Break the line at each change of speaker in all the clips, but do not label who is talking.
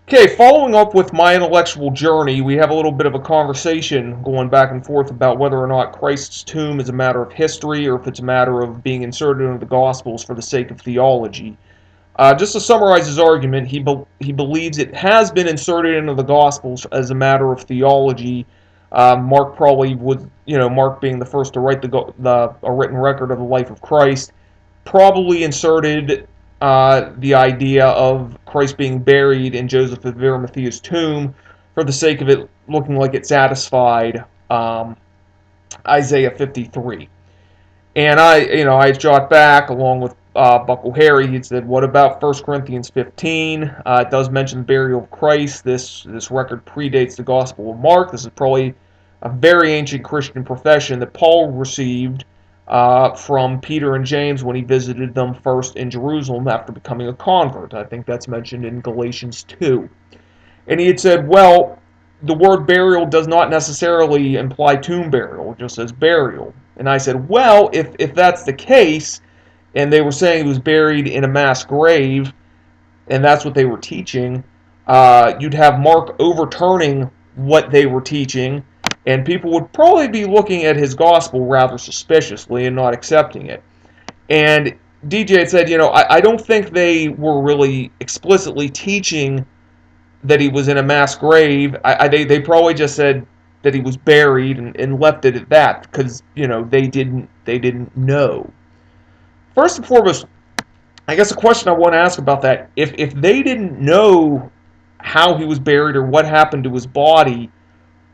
Okay, following up with my intellectual journey, we have a little bit of a conversation going back and forth about whether or not Christ's tomb is a matter of history or if it's a matter of being inserted into the Gospels for the sake of theology. Just to summarize his argument, he believes it has been inserted into the Gospels as a matter of theology. Mark probably would, Mark being the first to write a written record of the life of Christ, probably inserted the idea of Christ being buried in Joseph of Arimathea's tomb for the sake of it looking like it satisfied Isaiah 53. And I jot back along with Buckle Harry. He said, "What about 1 Corinthians 15? It does mention the burial of Christ. This record predates the Gospel of Mark. This is probably a very ancient Christian profession that Paul received from Peter and James when he visited them first in Jerusalem after becoming a convert. I think that's mentioned in Galatians 2. And he had said, well, the word burial does not necessarily imply tomb burial, it just says burial. And I said, well, if that's the case, and they were saying he was buried in a mass grave, and that's what they were teaching, you'd have Mark overturning what they were teaching, and people would probably be looking at his gospel rather suspiciously and not accepting it. And DJ had said, I don't think they were really explicitly teaching that he was in a mass grave. They probably just said that he was buried and left it at that because they didn't know. First and foremost, I guess the question I want to ask about that, if they didn't know how he was buried or what happened to his body,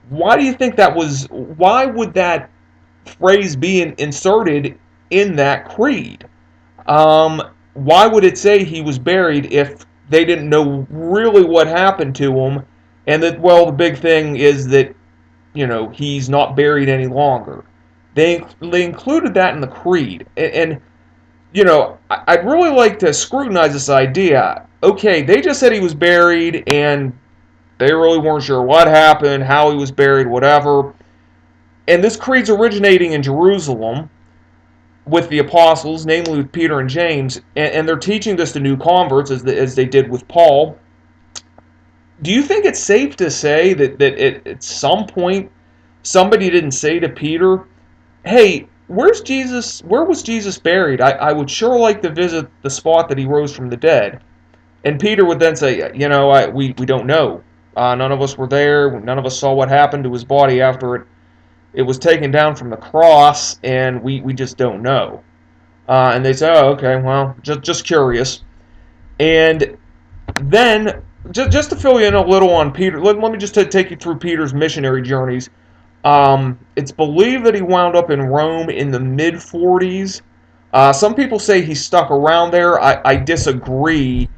why do you think that was? Why would that phrase be inserted in that creed? Um, why would it say he was buried if they didn't know really what happened to him? And that, well, the big thing is that, he's not buried any longer. They included that in the creed. And I'd really like to scrutinize this idea. Okay, they just said he was buried, and they really weren't sure what happened, how he was buried, whatever. And this creed's originating in Jerusalem with the apostles, namely with Peter and James, and they're teaching this to new converts as they did with Paul. Do you think it's safe to say that at some point somebody didn't say to Peter, hey, where's Jesus? Where was Jesus buried? I would sure like to visit the spot that he rose from the dead. And Peter would then say, we don't know. None of us were there. None of us saw what happened to his body after it was taken down from the cross, and we just don't know. And they say, oh, okay, well, just curious. And then, just to fill you in a little on Peter, let me just take you through Peter's missionary journeys. It's believed that he wound up in Rome in the mid-40s. Some people say he stuck around there. I disagree,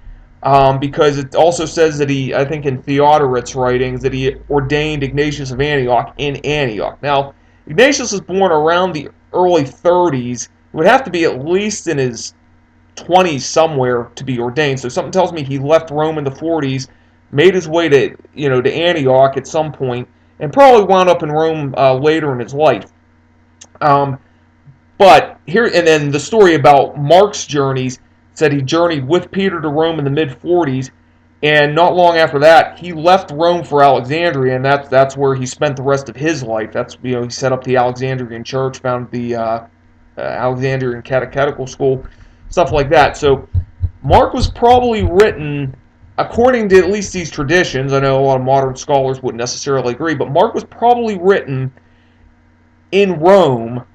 because it also says that I think in Theodoret's writings, that he ordained Ignatius of Antioch in Antioch. Now, Ignatius was born around the early 30s. It would have to be at least in his 20s somewhere to be ordained. So something tells me he left Rome in the 40s, made his way to Antioch at some point, and probably wound up in Rome later in his life. Um, but here, and then the story about Mark's journeys said he journeyed with Peter to Rome in the mid 40s, and not long after that, he left Rome for Alexandria, and that's where he spent the rest of his life. That's he set up the Alexandrian Church, founded the Alexandrian Catechetical School, stuff like that. So Mark was probably written according to at least these traditions. I know a lot of modern scholars wouldn't necessarily agree, but Mark was probably written in Rome.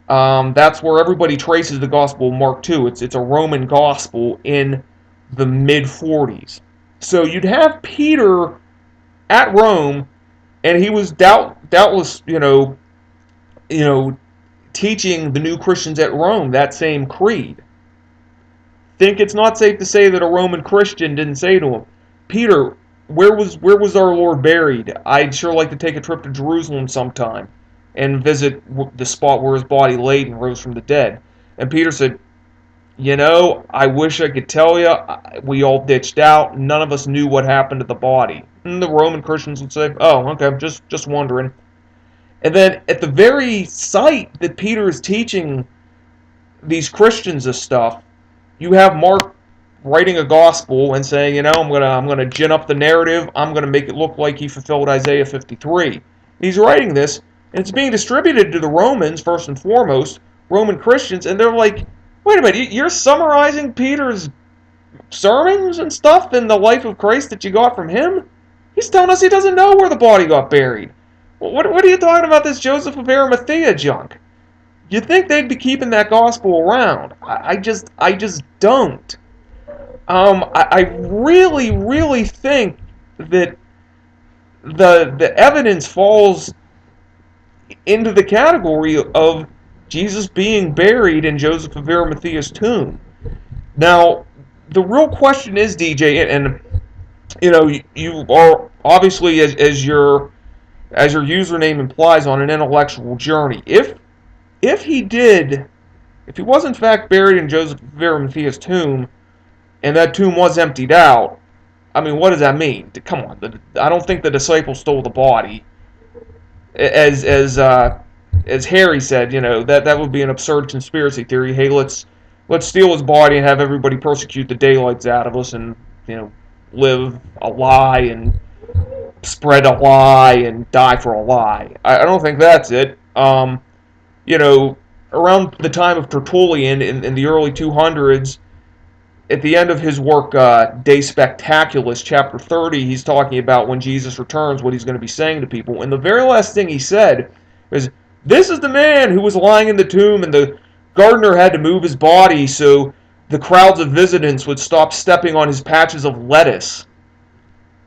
That's where everybody traces the Gospel of Mark to. It's a Roman Gospel in the mid 40s. So you'd have Peter at Rome, and he was doubtless teaching the new Christians at Rome that same creed. Think it's not safe to say that a Roman Christian didn't say to him, Peter, where was our Lord buried? I'd sure like to take a trip to Jerusalem sometime and visit the spot where his body laid and rose from the dead. And Peter said, I wish I could tell you. We all ditched out. None of us knew what happened to the body. And the Roman Christians would say, oh, okay, just wondering. And then at the very site that Peter is teaching these Christians this stuff, you have Mark writing a gospel and saying, I'm gonna gin up the narrative. I'm gonna make it look like he fulfilled Isaiah 53. He's writing this, and it's being distributed to the Romans first and foremost, Roman Christians, and they're like, wait a minute, you're summarizing Peter's sermons and stuff in the life of Christ that you got from him? He's telling us he doesn't know where the body got buried. What are you talking about, this Joseph of Arimathea junk? You'd think they'd be keeping that gospel around. I just don't. I really, really think that the evidence falls into the category of Jesus being buried in Joseph of Arimathea's tomb. Now, the real question is, DJ, and you are obviously, as your username implies, on an intellectual journey. If he was in fact buried in Joseph of Arimathea's tomb, and that tomb was emptied out, I mean, what does that mean? Come on, I don't think the disciples stole the body. As Harry said, that would be an absurd conspiracy theory. Hey, let's steal his body and have everybody persecute the daylights out of us, and live a lie and spread a lie and die for a lie. I don't think that's it. Around the time of Tertullian in the early 200s, at the end of his work, De Spectaculis, chapter 30, he's talking about when Jesus returns, what he's going to be saying to people. And the very last thing he said is, "This is the man who was lying in the tomb, and the gardener had to move his body so the crowds of visitants would stop stepping on his patches of lettuce."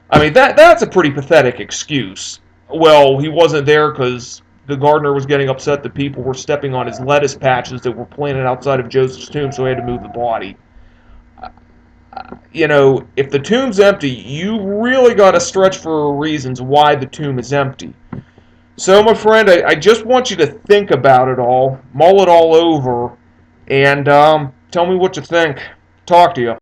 I mean, that's a pretty pathetic excuse. Well, he wasn't there because the gardener was getting upset that people were stepping on his lettuce patches that were planted outside of Joseph's tomb, so he had to move the body. If the tomb's empty, you really got to stretch for reasons why the tomb is empty. So, my friend, I just want you to think about it all, mull it all over, and tell me what you think. Talk to you.